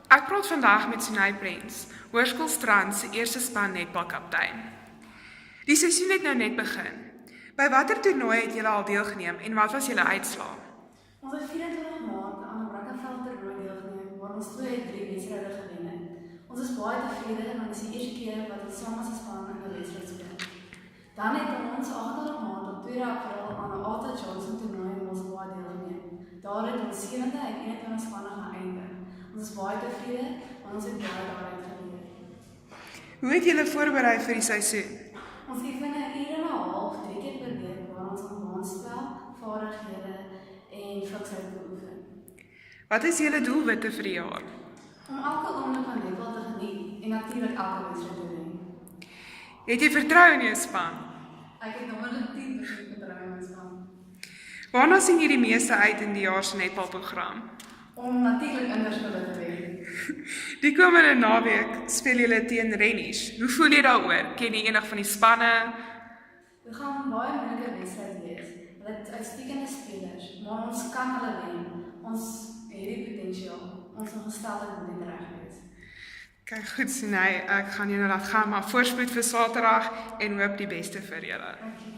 Ek praat vandag met Sunay Prens, Hoërskool Strand se eerste span netbalkaptein. Die seisoen het nou net begin. By watter toernooi het julle al deelgeneem en wat was julle uitslae? Ons het 24 Maart aan 'n Brakkenveld toernooi deelgeneem waar ons 2-3 wedstryde gewen het. Ons is baie tevrede want dit is die eerste keer wat ons saam as 'n span in 'n wedstryd speel. Dan het ons 28 Maart op 2 April aan 'n Arthur Johnson toernooi in Mosselbaai deelgeneem. Daar het ons 7de en 21 spanne geëindig. Ons is baie tevrede want ons het baie daaruit geleer. Hoe het julle voorberei vir die seisoen? Ons oefen 'n uur en 'n half 3 keer per week waar ons aan baanspel, vaardighede en fiksheid beoefen. Wat is julle doelwitte vir die jaar? Om elke oomblik van netbal te geniet en natuurlik elke wedstryd te wen. Het jy vertrou in jou span? Ek het nommer 10% vertrou in my span. Waarna sien jy die meeste uit in die jaar se netbalprogram? Om natuurlik inderskille te wen. Die komende naweek speel julle teen Rennies. Hoe voel jy daaroor? Ken jy enig van die spanne? Dit gaan 'n baie moeilike wedstryd wees. Hulle het uitstekende spelers, maar ons kan hulle wen. Ons het die potensiaal. Ons ingesteldheid moet net reg wees. Kyk goed, Sunay, ek gaan jou nou laat gaan, maar voorspoed vir Saterdag en hoop die beste vir julle. Dankie.